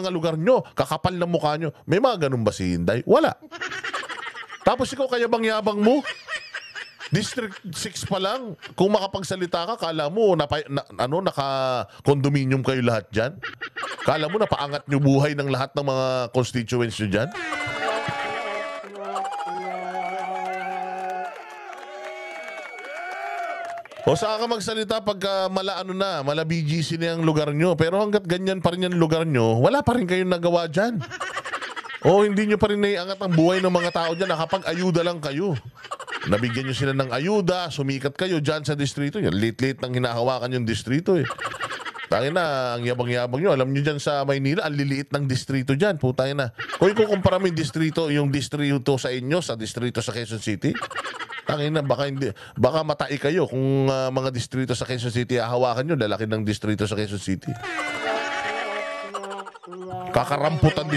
mga lugar nyo, kakapal na mukha nyo. May mga ganun ba si Inday? Wala. Tapos ikaw kayabang-yabang mo? District 6 pa lang, kung makapagsalita ka, kala mo naka-condominium kayo lahat dyan? Kala mo napaangat nyo buhay ng lahat ng mga constituents nyo dyan? O saan ka magsalita pagka mala BGC na yung lugar nyo. Pero hanggat ganyan pa rin yung lugar nyo, wala pa rin kayong nagawa dyan. O hindi nyo pa rin naiangat ang buhay ng mga tao dyan. Nakapag-ayuda lang kayo. Nabigyan nyo sila ng ayuda, sumikat kayo dyan sa distrito. Late-late nang hinahawakan yung distrito eh. Tangin na, ang yabang-yabang nyo. Alam nyo dyan sa Maynila, ang liliit ng distrito dyan. Putangin na. Kung ikukumpara mo yung distrito sa inyo, sa distrito sa Quezon City, tangin na, baka matai kayo kung mga distrito sa Quezon City hahawakan nyo, lalaki ng distrito sa Quezon City. Kakaramputan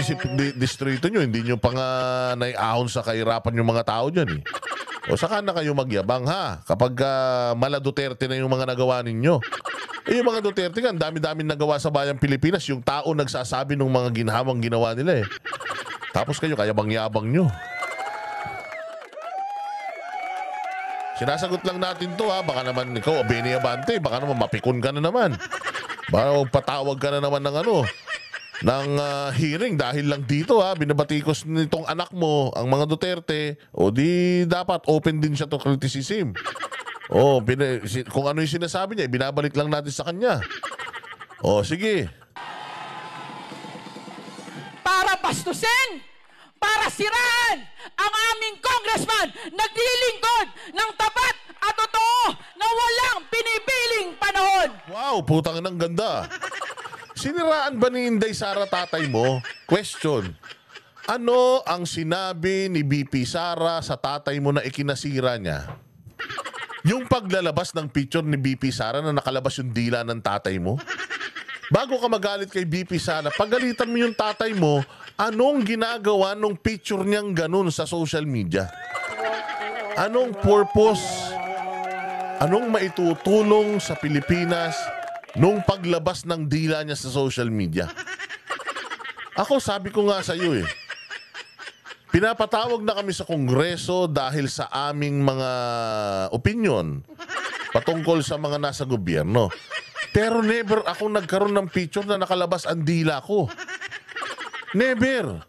distrito nyo, hindi nyo pa nga naiahon sa kahirapan yung mga tao dyan eh. O saka na kayo magyabang ha, kapag mala Duterte na yung mga nagawa ninyo. Eh yung mga Duterte nga, dami-dami nagawa sa bayang Pilipinas, yung tao nagsasabi ng mga ginhawang ginawa nila eh. Tapos kayo, kayabang-yabang nyo. Sinasagot lang natin to ha, baka naman ikaw, Benny Abante, baka naman mapikon ka na naman. Baka patawag ka na naman ng hearing dahil lang dito ha, binabatikos nitong anak mo, ang mga Duterte, o di dapat open din siya to criticism. O, kung ano yung sinasabi niya, binabalik lang natin sa kanya. O, sige. Para bastusin, para siraan ang aming congressman naglilingkod ng tapat at totoo na walang pinipiling panahon. Wow, putang ng ganda. Siniraan ba ni Inday Sara tatay mo? Question. Ano ang sinabi ni BP Sara sa tatay mo na ikinasira niya? Yung paglalabas ng picture ni BP Sara na nakalabas yung dila ng tatay mo? Bago ka magalit kay BP Sara, pagalitan mo yung tatay mo, anong ginagawa nung picture niyang ganun sa social media? Anong purpose? Anong maitutulong sa Pilipinas nung paglabas ng dila niya sa social media? Ako, sabi ko nga sa iyo eh, pinapatawag na kami sa Kongreso dahil sa aming mga opinion patungkol sa mga nasa gobyerno. Pero never ako nagkaroon ng picture na nakalabas ang dila ko. Never.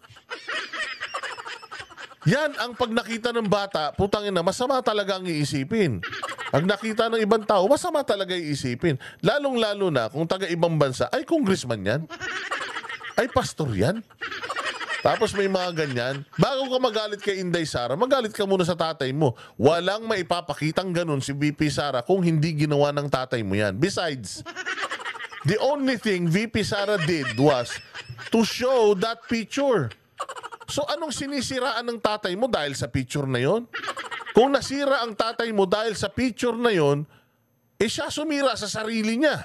Yan ang pag nakita ng bata, putangin na, masama talaga ang iisipin. Pag nakita ng ibang tao, masama talaga iisipin. Lalong-lalo na kung taga-ibang bansa, ay congressman yan. Ay pastor yan. Tapos may mga ganyan. Bago ka magalit kay Inday Sara, magalit ka muna sa tatay mo. Walang maipapakitang ganun si VP Sara kung hindi ginawa ng tatay mo yan. Besides, the only thing VP Sara did was to show that picture. So anong sinisiraan ng tatay mo dahil sa picture na yon? Kung nasira ang tatay mo dahil sa picture na yon, eh siya sumira sa sarili niya.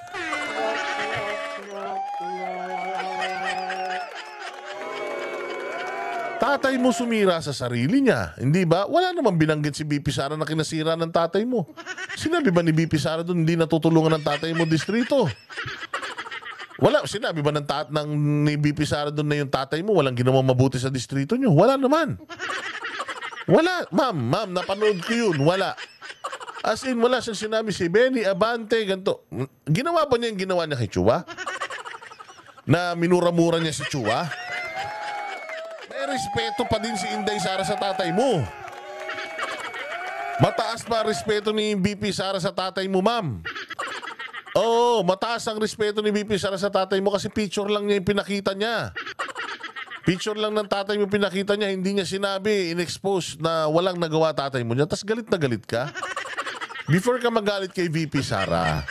Tatay mo sumira sa sarili niya, hindi ba? Wala namang binanggit si BP Sara na kinasira ng tatay mo. Sinabi ba ni BP Sara doon hindi natutulungan ng tatay mo distrito? Wala. Sinabi ba ni BP Sara doon na yung tatay mo walang ginawang mabuti sa distrito niyo? Wala naman. Wala. Ma'am, napanood ko yun. Wala. As in, wala siyang sinabi si Benny Abante, ganito. Ginawa ba niya yung ginawa niya kay Chua? Na minura-mura niya si Chua? Respeto pa din si Inday Sara sa tatay mo. Mataas pa respeto ni BP Sara sa tatay mo, ma'am. Oo, mataas ang respeto ni BP Sara sa tatay mo kasi picture lang niya yung pinakita niya. Picture lang ng tatay mo pinakita niya, hindi niya sinabi, in-expose na walang nagawa tatay mo niya. Tas galit na galit ka. Before ka magalit kay VP Sara,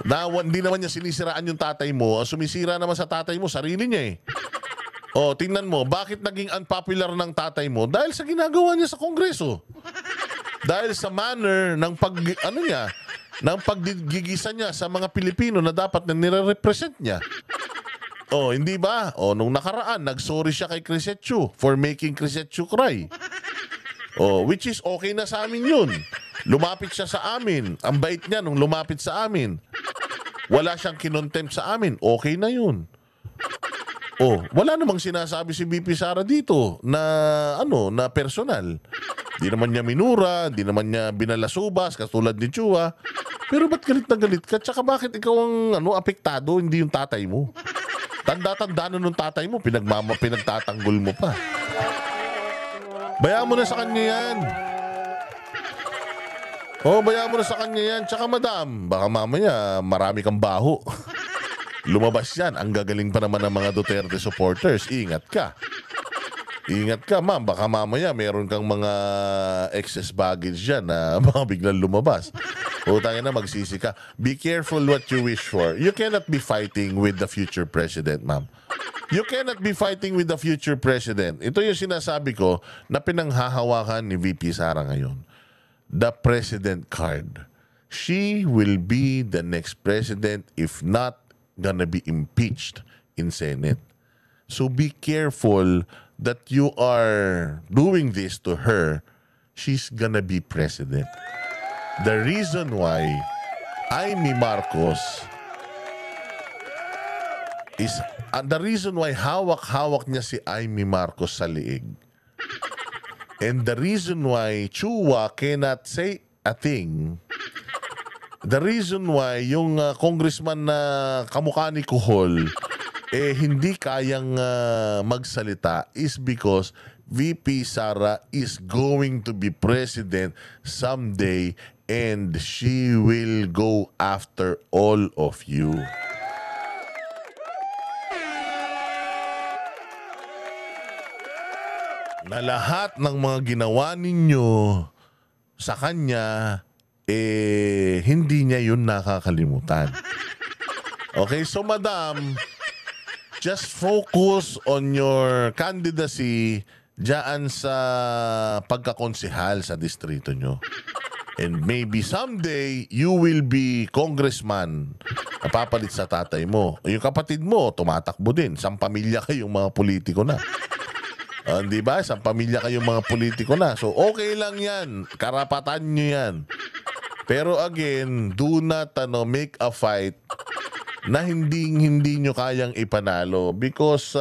na hindi naman niya sinisiraan yung tatay mo, sumisira naman sa tatay mo, sarili niya eh. O, tingnan mo, bakit naging unpopular ng tatay mo? Dahil sa ginagawa niya sa Kongreso. Dahil sa manner ng paggigisa niya sa mga Pilipino na dapat na nire-represent niya. O, hindi ba? O, nung nakaraan, nag-sorry siya kay Crisetio for making Crisetio cry. O, which is okay na sa amin yun. Lumapit siya sa amin. Ang bait niya nung lumapit sa amin. Wala siyang kinontempt sa amin. Okay na yun. Oh, wala namang sinasabi si VP Sara dito na na personal. Di naman niya minura, di naman niya binalasubas katulad ni Chua. Pero ba't galit na galit ka? Tsaka bakit ikaw ang apektado, hindi yung tatay mo? Tanda-tanda na nung tatay mo, pinagtatanggol mo pa. Bayaan mo na sa kanya yan. Oh, bayaan mo na sa kanya yan. Tsaka madam, baka mamaya marami kang baho. Lumabas yan. Ang gagaling pa naman ng mga Duterte supporters. Ingat ka. Ingat ka, ma'am. Baka mamaya meron kang mga excess baggage dyan na baka biglang lumabas. Utangin na, magsisi ka. Be careful what you wish for. You cannot be fighting with the future president, ma'am. You cannot be fighting with the future president. Ito yung sinasabi ko na pinanghahawakan ni VP Sara ngayon. The president card. She will be the next president if not gonna be impeached in Senate. So be careful that you are doing this to her. She's gonna be president. The reason why Amy Marcos is the reason why hawak-hawak niya si Amy Marcos sa liig. And the reason why Chua cannot say a thing. The reason why yung congressman na kamukha ni Kuhol hindi kayang magsalita is because VP Sara is going to be president someday and she will go after all of you. Na lahat ng mga ginawa ninyo sa kanya hindi niya yun nakakalimutan. Okay, so madam, just focus on your candidacy diyan sa pagkakonsehal sa distrito nyo. And maybe someday, you will be congressman. Napapalit sa tatay mo. Yung kapatid mo, tumatakbo din. Isang pamilya kayong mga politiko na. Di ba? Isang pamilya kayong mga politiko na. So, okay lang yan. Karapatan nyo yan. Pero again, do not make a fight na hindi nyo kayang ipanalo because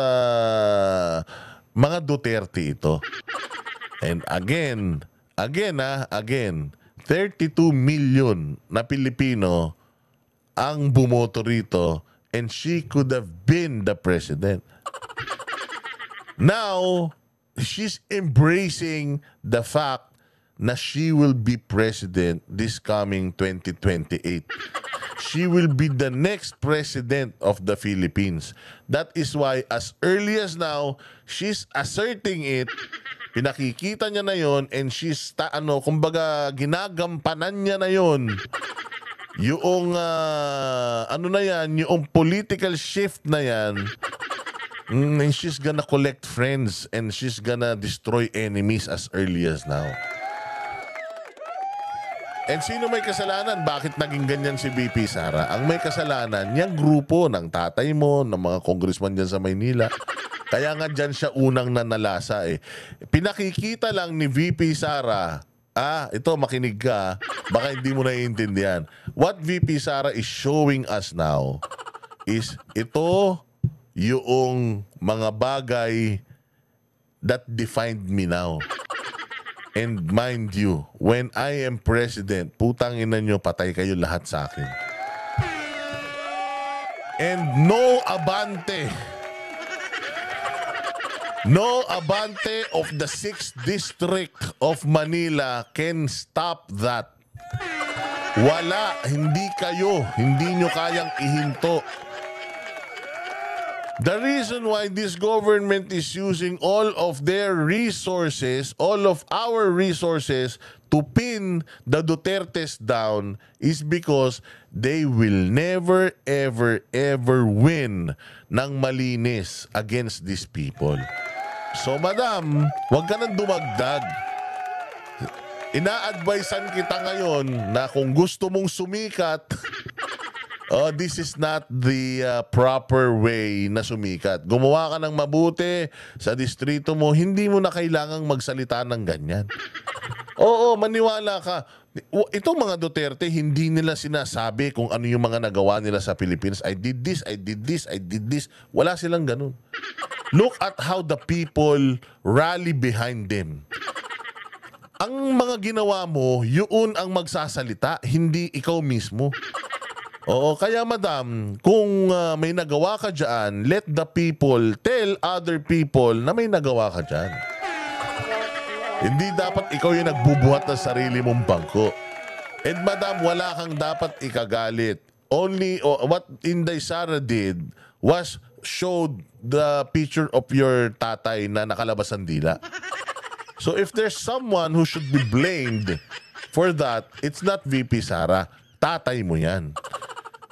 mga Duterte ito. And again, 32 million na Pilipino ang bumoto rito and she could have been the president. Now, she's embracing the fact na she will be president this coming 2028. She will be the next president of the Philippines. That is why as early as now, she's asserting it. Pinakikita niya na yon and she's kumbaga ginagampanan niya na yon. Yung na yan, yung political shift na yan. And she's gonna collect friends and she's gonna destroy enemies as early as now. And sino may kasalanan? Bakit naging ganyan si VP Sara? Ang may kasalanan, yung grupo ng tatay mo, ng mga congressman dyan sa Maynila. Kaya nga dyan siya unang nanalasa eh. Pinakikita lang ni VP Sara, ito makinig ka, baka hindi mo naiintindihan. What VP Sara is showing us now is ito yung mga bagay that defined me now. And mind you, when I am president, putang ina nyo, patay kayo lahat sa akin. And no abante of the 6th District of Manila can stop that. Wala, hindi nyo kayang ihinto. The reason why this government is using all of their resources, all of our resources to pin the Dutertes down is because they will never, ever, ever win ng malinis against these people. So, madam, huwag ka nang dumagdag. Ina-advisean kita ngayon na kung gusto mong sumikat, this is not the proper way na sumikat. Gumawa ka ng mabuti sa distrito mo, hindi mo na kailangang magsalita ng ganyan. Oo, maniwala ka. Itong mga Duterte, hindi nila sinasabi kung ano yung mga nagawa nila sa Pilipinas. I did this, I did this, I did this. Wala silang ganun. Look at how the people rally behind them. Ang mga ginawa mo, yun ang magsasalita, hindi ikaw mismo. Oo, kaya madam, kung may nagawa ka dyan, let the people tell other people na may nagawa ka dyan. Hindi dapat ikaw yung nagbubuhat ng sarili mong bangko. And madam, wala kang dapat ikagalit. Only what Inday Sara did was showed the picture of your tatay na nakalabas ang dila. So if there's someone who should be blamed for that, it's not VP Sara. Tatay mo yan.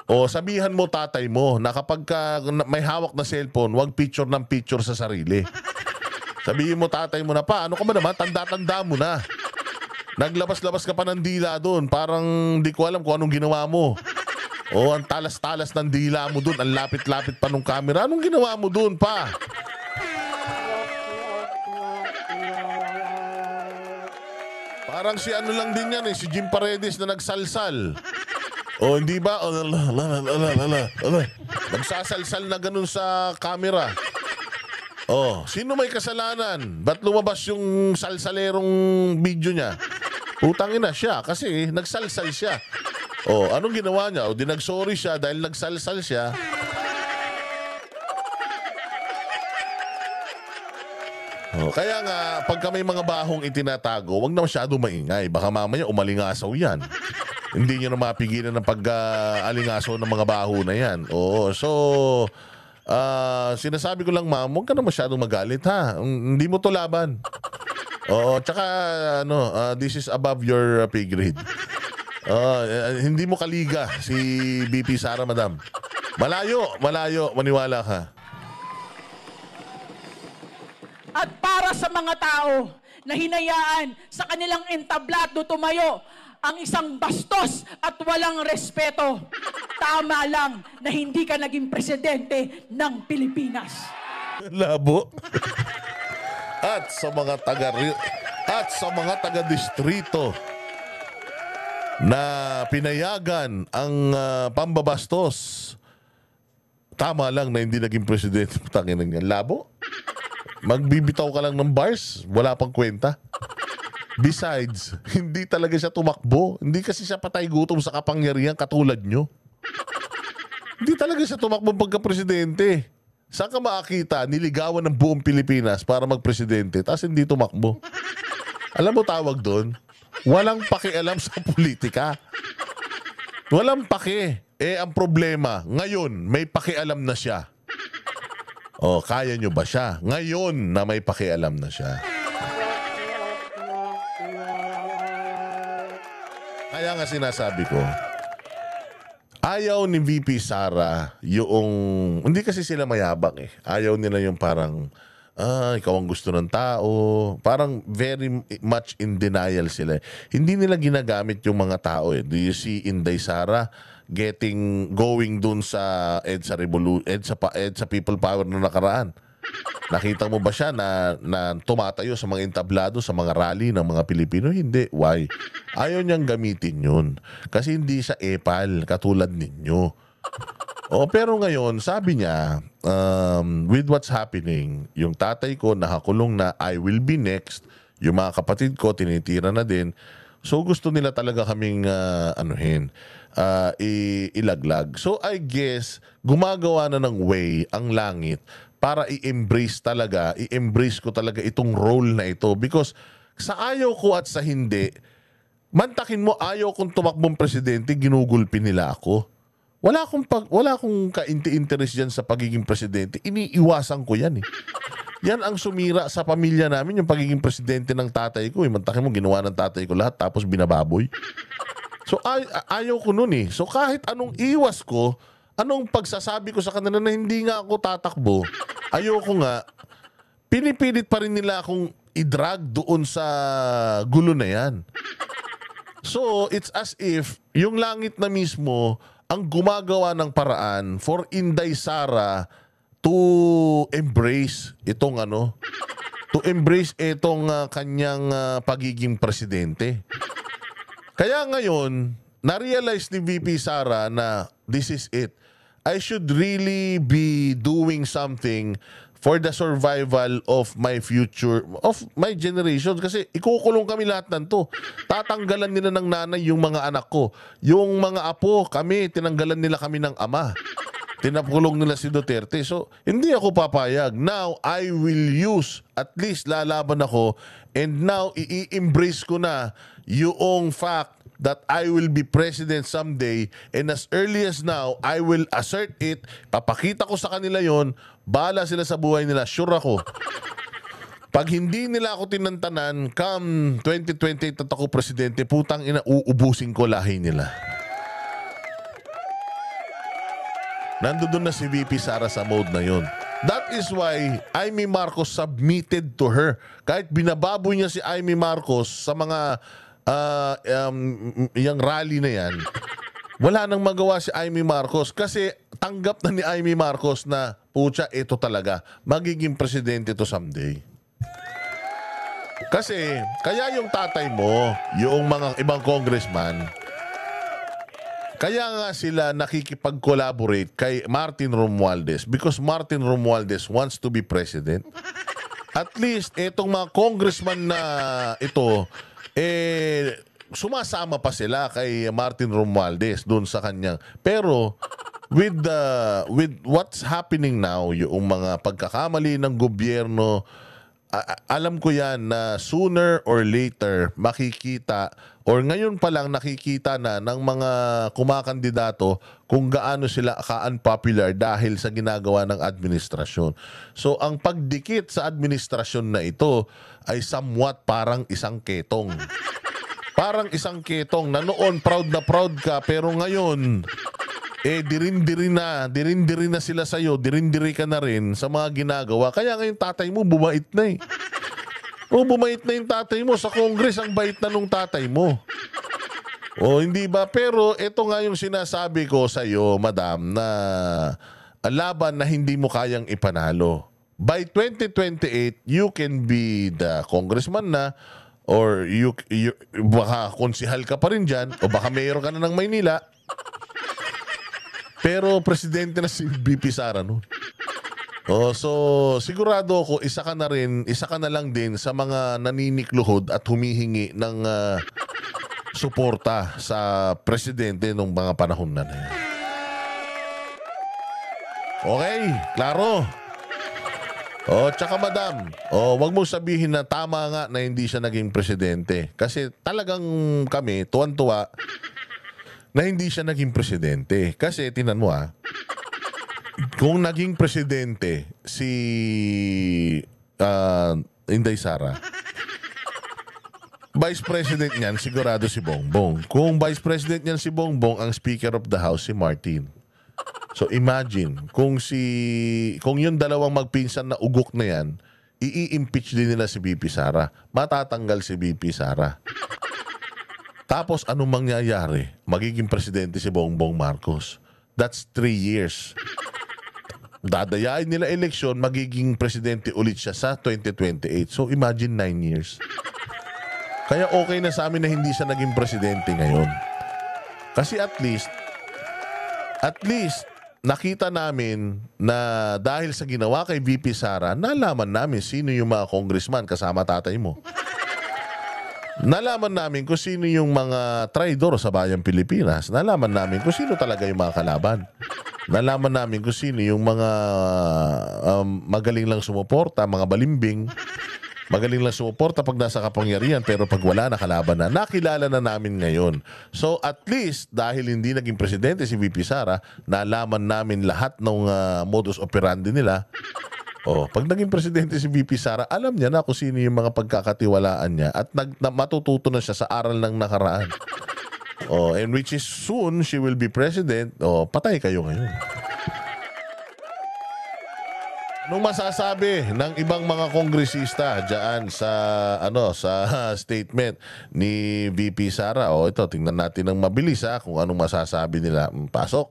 O sabihan mo tatay mo na kapag may hawak na cellphone, wag picture ng picture sa sarili. Sabihin mo tatay mo na, pa, ano ka ba naman? Tanda-tanda mo na. Naglabas-labas ka pa ng dila doon. Parang di ko alam kung anong ginawa mo. O ang talas-talas ng dila mo doon. Ang lapit-lapit pa nung camera. Anong ginawa mo doon pa? Parang si ano lang din yan si Jim Paredes na nagsalsal. O hindi ba? Nagsasalsal na ganun sa camera. Oh, sino may kasalanan? Ba't lumabas yung salsalerong video niya? Utangin na siya kasi nagsalsal siya. Oh, anong ginawa niya? O di nagsorry siya dahil nagsalsal siya. Oh, kaya nga, pagka may mga bahong itinatago, wag na masyado maingay. Baka mamaya umalingasaw yan. Hindi nyo na mapigilan ng pag-alingasaw ng mga baho na yan. Oo, so sinasabi ko lang, ma'am, huwag ka na masyadong magalit, ha? Hindi mo to laban. Oo, tsaka this is above your pay grade. Hindi mo kaliga si BP Sara, madam. Malayo, maniwala ka. At para sa mga tao na hinayaan sa kanilang entablado tumayo ang isang bastos at walang respeto, tama lang na hindi ka naging presidente ng Pilipinas. Labo. At sa mga taga-distrito na pinayagan ang pambabastos, tama lang na hindi naging presidente. Putangin ng yan. Labo. Magbibitaw ka lang ng bars, wala pang kwenta. Besides, hindi talaga siya tumakbo. Hindi kasi siya patay gutom sa kapangyarihan katulad nyo. Hindi talaga siya tumakbo pagka-presidente. Saan ka makakita, niligawan ng buong Pilipinas para mag-presidente, tapos hindi tumakbo? Alam mo tawag doon? Walang pakialam sa politika. Walang paki. Ang problema, ngayon, may pakialam na siya. O, kaya nyo ba siya? Ngayon na may pakialam na siya. Kaya nga sinasabi ko, ayaw ni VP Sara yung, hindi kasi sila mayabang Ayaw nila yung parang, ikaw ang gusto ng tao. Parang very much in denial sila. Hindi nila ginagamit yung mga tao Do you see Inday Sara going dun sa EDSA People Power na nakaraan? Nakita mo ba siya na tumatayo sa mga entablado, sa mga rally ng mga Pilipino? Hindi. Why? Ayaw niyang gamitin yun. Kasi hindi siya epal, katulad ninyo. Pero ngayon, sabi niya, with what's happening, yung tatay ko nakakulong na I will be next, yung mga kapatid ko tinitira na din. So gusto nila talaga kaming ilaglag. So I guess, gumagawa na ng way ang langit para i-embrace ko talaga itong role na ito. Because sa ayaw ko at sa hindi, mantakin mo, ayaw kong tumakbong presidente, ginugulpi nila ako. Wala akong kainti-interest dyan sa pagiging presidente. Iniiwasan ko yan Yan ang sumira sa pamilya namin, yung pagiging presidente ng tatay ko. Mantakin mo, ginawa ng tatay ko lahat, tapos binababoy. So ayaw ko nun So kahit anong iwas ko, anong pagsasabi ko sa kanila na hindi nga ako tatakbo, ayoko nga, pinipilit pa rin nila akong i-drag doon sa gulo na yan. So it's as if yung langit na mismo ang gumagawa ng paraan for Inday Sara to embrace itong to embrace itong kanyang pagiging presidente. Kaya ngayon, na-realize ni VP Sara na this is it. I should really be doing something for the survival of my future, of my generation. Kasi ikukulong kami lahat ng to. Tatanggalan nila ng nanay yung mga anak ko. Yung mga apo, kami, tinanggalan nila kami ng ama. Tinakulong nila si Duterte. So, hindi ako papayag. Now, I will use, at least lalaban ako, and now, i-embrace ko na yung fact that I will be president someday, and as early as now, I will assert it, papakita ko sa kanila yon, bahala sila sa buhay nila, sure ako. Pag hindi nila ako tinantanan, come 2028 at ako presidente, putang ina, uubusin ko lahi nila. Nandoon na si VP Sara sa mode na yon. That is why Amy Marcos submitted to her. Kahit binababoy niya si Amy Marcos sa mga yung rally na yan, wala nang magawa si Amy Marcos kasi tanggap na ni Amy Marcos na pucha, ito talaga, magiging presidente to someday. Kasi, kaya yung tatay mo, yung mga ibang congressman, kaya nga sila nakikipag-collaborate kay Martin Romualdez because Martin Romualdez wants to be president. At least, itong mga congressman na ito, sumasama pa sila kay Martin Romualdez doon sa kanyang. Pero, with what's happening now, yung mga pagkakamali ng gobyerno, alam ko yan na sooner or later makikita or ngayon pa lang nakikita na ng mga kumakandidato kung gaano sila ka-unpopular dahil sa ginagawa ng administrasyon. So ang pagdikit sa administrasyon na ito ay somewhat parang isang ketong. Parang isang ketong na noon proud ka pero ngayon dirindiri na sila sa'yo, dirindiri ka na rin sa mga ginagawa. Kaya ngayon tatay mo bumait na eh. Bumait na yung tatay mo. Sa Congress, ang bait na nung tatay mo. Hindi ba? Pero ito nga yung sinasabi ko sa'yo, madam, na laban na hindi mo kayang ipanalo. By 2028, you can be the congressman na or baka konsihal ka pa rin dyan o baka mayor ka na ng Maynila. Pero presidente na si VP Sara noon. So sigurado ako isa ka na lang din sa mga naninikluhod at humihingi ng suporta sa presidente nung mga panahon na yan. Okay, klaro. Tsaka madam, wag mong sabihin na tama nga na hindi siya naging presidente. Kasi talagang kami, tuwan-tuwa, na hindi siya naging presidente. Kasi, tinan mo kung naging presidente si Inday Sara, vice president niyan, sigurado si Bongbong. Kung vice president niyan si Bongbong, ang Speaker of the House si Martin. So, imagine, kung yung dalawang magpinsan na ugok na yan, i-impeach din nila si VP Sara. Matatanggal si VP Sara. Tapos anong mangyayari? Magiging presidente si Bongbong Marcos. That's 3 years. Dadayain nila eleksyon, magiging presidente ulit siya sa 2028. So imagine 9 years. Kaya okay na sa amin na hindi siya naging presidente ngayon. Kasi at least nakita namin na dahil sa ginawa kay VP Sara, nalaman namin sino yung mga congressman kasama tatay mo. Nalaman namin kung sino yung mga traidor sa bayang Pilipinas. Nalaman namin kung sino talaga yung mga kalaban. Nalaman namin kung sino yung mga magaling lang sumuporta, mga balimbing. Magaling lang sumuporta pag nasa kapangyarihan pero pag wala, nakalaban na. Nakilala na namin ngayon. So at least dahil hindi naging presidente si VP Sara, nalaman namin lahat ng modus operandi nila. Pag naging presidente si VP Sara, alam niya na kung sino yung mga pagkakatiwalaan niya at matututo na siya sa aral ng nakaraan. And which is soon she will be president. Patay kayo ngayon. Anong masasabi ng ibang mga kongresista diyan sa sa statement ni VP Sara? Ito tingnan natin ng mabilis kung anong masasabi nila. Pasok.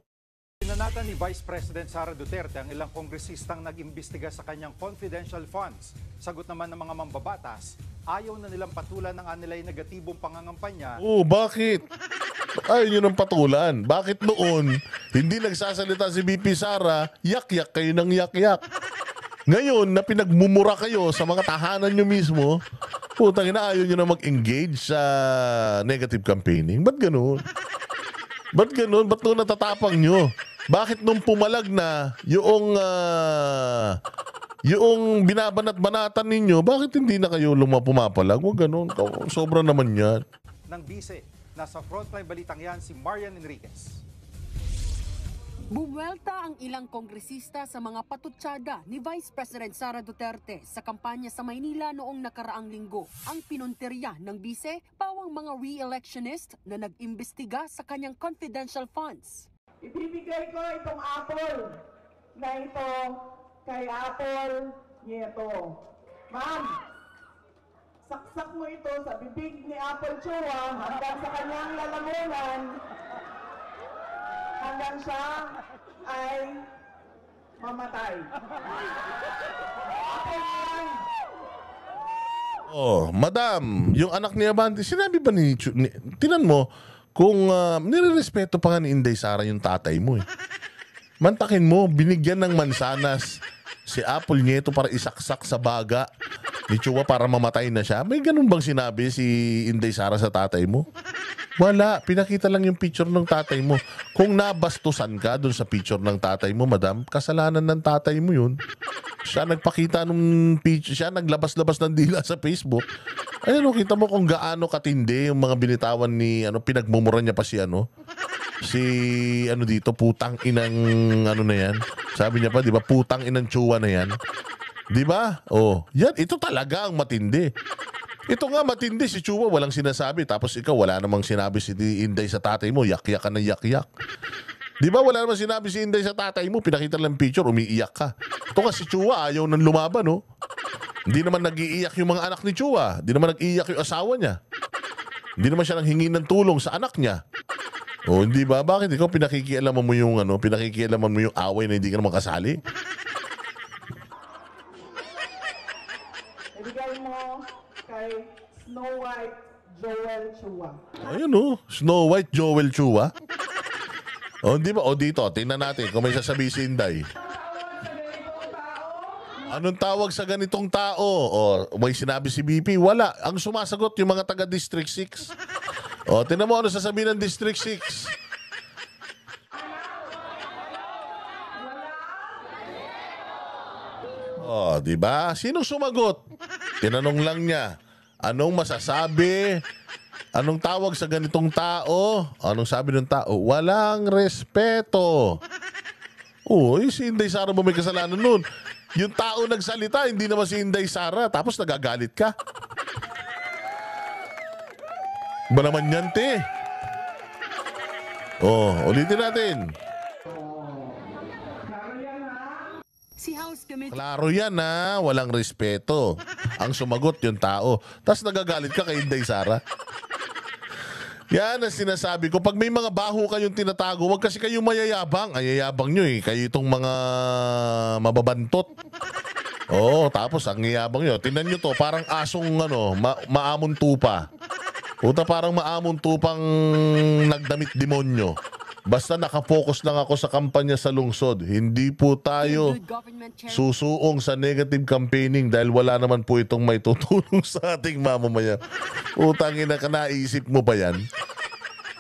Pinanatan ni Vice President Sara Duterte ang ilang kongresistang nag-imbestiga sa kanyang confidential funds. Sagot naman ng mga mambabatas, ayaw na nilang patulan ng anilay negatibong pangangampanya. Oh, bakit? Ayaw nyo ng patulan. Bakit noon, hindi nagsasalita si BP Sara, yak-yak kayo ng yak-yak. Ngayon, na pinagmumura kayo sa mga tahanan nyo mismo, putang ina, ayaw nyo na mag-engage sa negative campaigning. Ba't ganun? Ba't ganun? Ba't nung natatapang nyo? Bakit nung pumalag na yung binabanat-banatan ninyo, bakit hindi na kayo pumapalag? Huwag ganun. Sobra naman yan. Ng bise, nasa frontline balitang yan si Marian Enriquez. Bumuelta ang ilang kongresista sa mga patutsada ni Vice President Sara Duterte sa kampanya sa Maynila noong nakaraang linggo. Ang pinunteriya ng bise, pawang mga re-electionist na nag-imbestiga sa kanyang confidential funds. Ibibigay ko itong apple na ito kay Apple Nieto. Ma'am, saksak mo ito sa bibig ni Apple Chua hanggang sa kanyang lalamunan hanggang siya ay mamatay. Okay lang. Oh, madam, yung anak ni Abante, sinabi ba tinan mo, kung nirerespeto pa nga ni Inday Sara yung tatay mo eh. Mantakin mo, binigyan ng mansanas si Apple Nieto para isaksak sa baga ni Chua para mamatay na siya. May ganun bang sinabi si Inday Sara sa tatay mo? Wala. Pinakita lang yung picture ng tatay mo. Kung nabastusan ka dun sa picture ng tatay mo, madam, kasalanan ng tatay mo yun. Siya nagpakita nung picture, siya naglabas-labas ng dila sa Facebook. Ayun, kita mo kung gaano katindi yung mga binitawan ni, pinagmumura niya pa si dito, putang inang, na yan. Sabi niya pa, di ba, putang inang Chua na yan. Di ba? Oh, yan, ito talaga ang matindi. Ito nga matindi, si Chua walang sinasabi, tapos ikaw wala namang sinabi si Inday sa tatay mo, yak-yak ka na yak-yak. Di ba wala namang sinabi si Inday sa tatay mo, pinakita lang picture, umiiyak ka. Ito nga si Chua, ayaw nang lumaban, no? Hindi naman nag-iiyak yung mga anak ni Chua, hindi naman nag-iiyak yung asawa niya. Hindi naman siya nanghingi ng tulong sa anak niya. O hindi ba? Bakit ikaw pinakikialaman mo yung away na hindi ka naman kasali? Ibigay mo kay Snow White Joel Chua. Ayun Snow White Joel Chua. O di ba? O dito, tingnan natin kung may sasabihin si Inday. Anong tawag sa ganitong tao? O may sinabi si BP? Wala. Ang sumasagot yung mga taga District 6. O, tingnan mo ano sasabihin ng District 6. O, di ba? Sinong sumagot? Tinanong lang niya. Anong masasabi? Anong tawag sa ganitong tao? Anong sabi ng tao? Walang respeto. Oh, si Inday Sara ba may kasalanan nun? Yung tao nagsalita, hindi naman si Inday Sara. Tapos nagagalit ka. Ba naman yan, te? Oh, ulitin natin. Si House Committee Klaro yan ha, walang respeto. Ang sumagot yung tao. Tapos nagagalit ka kay Inday Sara. Yan ang sinasabi ko. Pag may mga baho kayong tinatago, wag kasi kayong mayayabang. Ay, yayabang nyo eh. Kayo itong mga mababantot. Oo, tapos ang yayabang nyo. Tingnan nyo to, parang asong maamon tupa. Puta, parang maamon tupang nagdamit demonyo. Basta nakafocus lang ako sa kampanya sa lungsod. Hindi po tayo Government Chair susuong sa negative campaigning dahil wala naman po itong may tutulong sa ating mamamayan. Utangin na ka, naisip mo ba yan?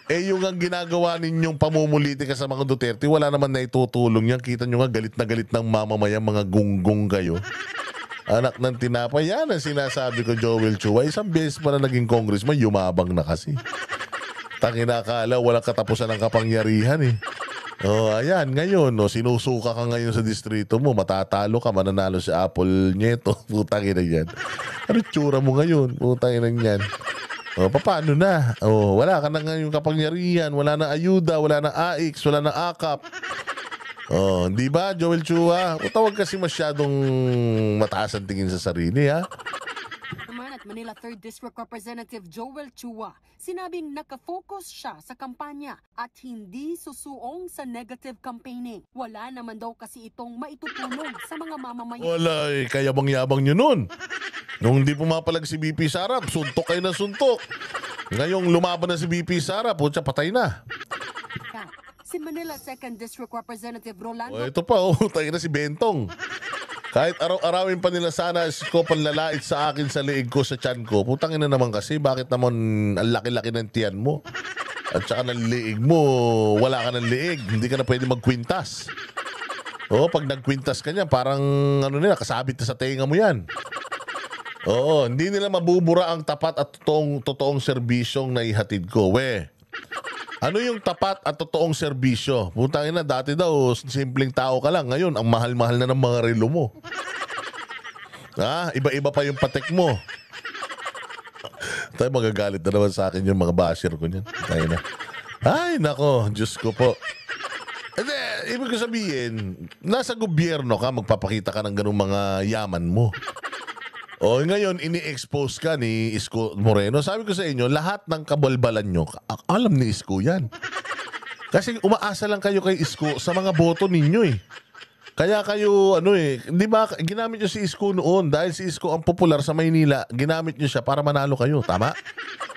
Eh yung ang ginagawa ninyong pamumulitika sa mga Duterte, wala naman na itutulong yan. Kita nyo nga galit na galit ng mamamayan, mga gunggong kayo. Anak ng tinapay, yan ang sinasabi ko, Joel Chua. Isang beses pa na naging congressman, yumabang na kasi. Tanginakala, walang katapusan ng kapangyarihan eh. Oh, ayan, ngayon, sinusuka ka ngayon sa distrito mo, matatalo ka, mananalo si Apple Nieto. Putangin na yan. Ano tsura mo ngayon? Putangin na yan. Oh, paano na? Oh, wala ka na ngayon kapangyarihan, wala na ayuda, wala na AIX, wala na AKAP. Oh, di ba, Joel Chua? Tawag kasi masyadong mataas ang tingin sa sarili, ha? naman at Manila 3rd District Representative Joel Chua, sinabing nakafocus siya sa kampanya at hindi susuong sa negative campaigning. Wala naman daw kasi itong maitutulong sa mga mamamayan. Wala eh, kaya bang-yabang nyo nun. Nung hindi pumapalag si BP Sara, suntok kayo na suntok. Ngayong lumaban na si BP Sara, putya, patay na. Si Manila 2nd District Representative Rolando O ito pa, tayo na si Bentong. Kahit araw-arawin pa nila sana ko panlalait sa akin sa liig ko, sa tiyan ko. Putang ina naman kasi, bakit naman ang laki-laki ng tiyan mo? At saka ng liig mo, wala ka ng liig. Hindi ka na pwede magkwintas. Oo, pag nagkwintas ka niya, parang ano nila, kasabit na sa tenga mo yan. Oo, hindi nila mabubura ang tapat at totoong serbisyong naihatid ko. Ano yung tapat at totoong serbisyo? Putang ina, dati daw, simpleng tao ka lang. Ngayon, ang mahal-mahal na ng mga relo mo. Iba-iba pa yung patek mo. Tayo magagalit na naman sa akin yung mga basher ko niyan. Tayo na. Ay, nako, Diyos ko po. Ibig ko sabihin, nasa gobyerno ka, magpapakita ka ng ganung mga yaman mo. O ngayon, ini-expose ka ni Isko Moreno. Sabi ko sa inyo, lahat ng kabalbalan nyo, alam ni Isko yan. Kasi umaasa lang kayo kay Isko sa mga boto ninyo eh. Kaya kayo, di ba, ginamit nyo si Isko noon dahil si Isko ang popular sa Maynila, ginamit nyo siya para manalo kayo, tama?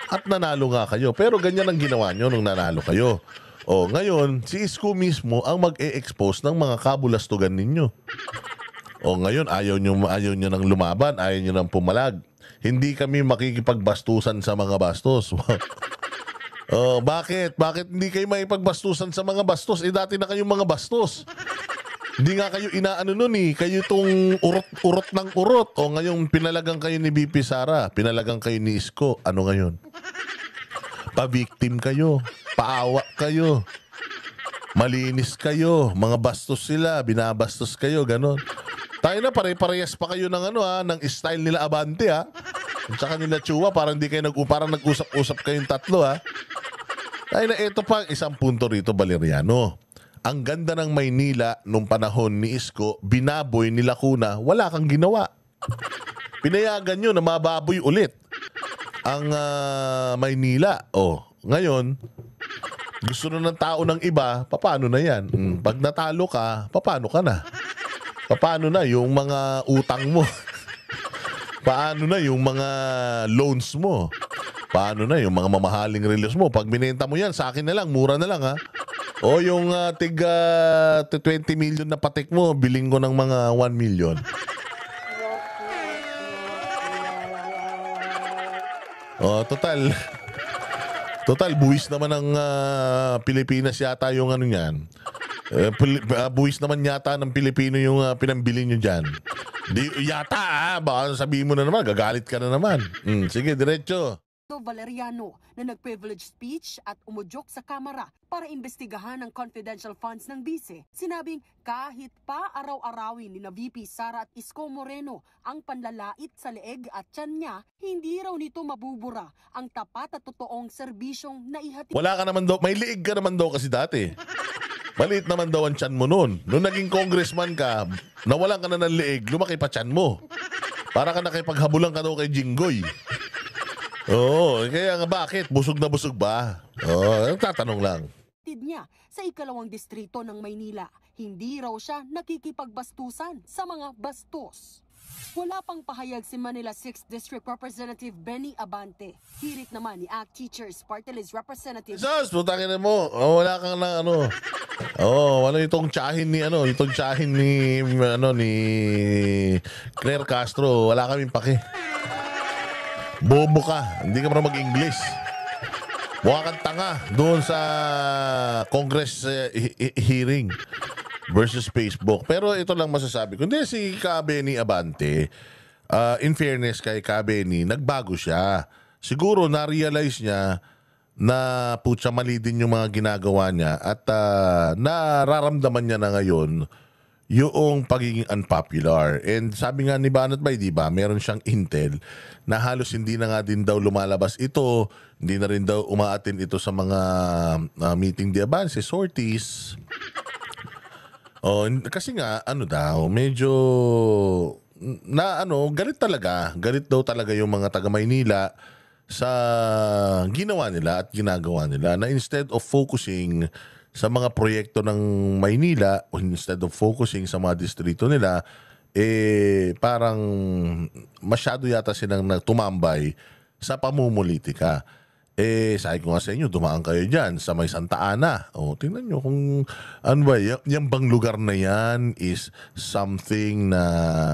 At nanalo nga kayo. Pero ganyan ang ginawa nyo nung nanalo kayo. O ngayon, si Isko mismo ang mag-e-expose ng mga kabulastugan ninyo. O ngayon, ayaw nyo nang lumaban, ayaw nyo nang pumalag. Hindi kami makikipagbastusan sa mga bastos. Bakit? Bakit hindi kayo makipagbastusan sa mga bastos? Dati na kayong mga bastos. Hindi nga kayo inaano nun eh. Kayo itong urot ng urot. O ngayon, pinalagang kayo ni BP Sara. Pinalagang kayo ni Isko. Ano ngayon? Pa-victim kayo. Paawa kayo. Malinis kayo. Mga bastos sila. Binabastos kayo. Ganon. Tayo na, pare-parehas pa kayo ng ng style nila Abante At saka nila Chua, parang nag-usap-usap kayong tatlo Tayo na, ito pa isang punto rito, Valeriano. Ang ganda ng Maynila nung panahon ni Isko, binaboy ni Lacuna, wala kang ginawa. Pinayagan nyo na mababoy ulit ang Maynila. Ngayon, gusto na ng tao ng iba, paano na yan? Pag natalo ka, paano ka na? Paano na yung mga utang mo? Paano na yung mga loans mo? Paano na yung mga mamahaling relos mo? Pag binenta mo yan, sa akin na lang, mura na lang O yung tiga 20 million na patik mo, biling ko ng mga 1 million. Total, buwis naman ng Pilipinas yata yung niyan. Buwis naman yata ng Pilipino yung pinambili nyo dyan. Yata baka sabihin mo na naman, gagalit ka na naman. Sige, diretso. Valeriano na nag-privilege speech at umudyok sa kamera para imbestigahan ang confidential funds ng bise. Sinabing kahit pa araw-arawin ni na VP Sara at Isko Moreno ang panlalait sa leeg at tiyan niya, hindi raw nito mabubura ang tapat at totoong serbisyong naihatid. Wala ka naman daw, may liig ka naman daw kasi dati. Maliit naman daw ang tiyan mo noon. Nung naging congressman ka, nawalan ka na ng liig, lumaki pa tiyan mo. Para ka nakipaghabulan ka daw kay Jinggoy. Kaya nga bakit? Busog na busog ba? Tatanong lang. Niya sa ikalawang distrito ng Maynila, hindi raw siya nakikipagbastusan sa mga bastos. Wala pang pahayag si Manila 6th District Representative Benny Abante. Hirit naman ni ACT Teachers Party List Representative. Jesus, putangin na mo. Wala kang na itong tsahin ni ni Claire Castro. Wala kaming pake. Bobo ka. Hindi ka marunong mag-English. Mukha kang tanga doon sa Congress hearing versus Facebook. Pero ito lang masasabi ko. Hindi, si Benny Abante, in fairness kay Benny, nagbago siya. Siguro na-realize niya na putya mali din yung mga ginagawa niya at nararamdaman niya na ngayon yung pagiging unpopular. And sabi nga ni Banat Bay, di ba, meron siyang intel na halos hindi na nga din daw lumalabas ito, hindi na rin daw umaatin ito sa mga meeting de avance, sorties. Kasi nga, medyo na galit daw talaga yung mga taga Maynila sa ginawa nila at ginagawa nila, na instead of focusing sa mga proyekto ng Maynila, o instead of focusing sa mga distrito nila, parang masyado yata silang tumambay sa pamumulitika. Sabi ko nga sa inyo, dumaan kayo dyan sa may Santa Ana. Tingnan nyo kung ano ba, yung bang lugar na yan is something na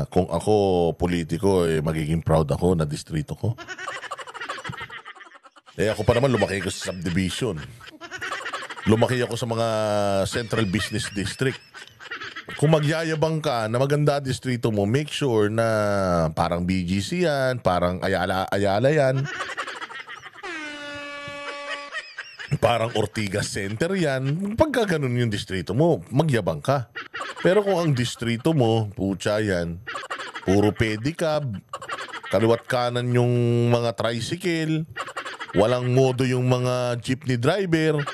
kung ako politiko, magiging proud ako na distrito ko. Ako pa naman lumaki ko sa subdivision. Lumaki ako sa mga Central Business District. Kung magyayabang ka na maganda distrito mo, make sure na parang BGC yan, parang Ayala yan. Parang Ortigas Center yan. Pagka ganun yung distrito mo, magyabang ka. Pero kung ang distrito mo, putya yan, puro pedicab, kaliwat kanan yung mga tricycle, walang modo yung mga jeepney driver,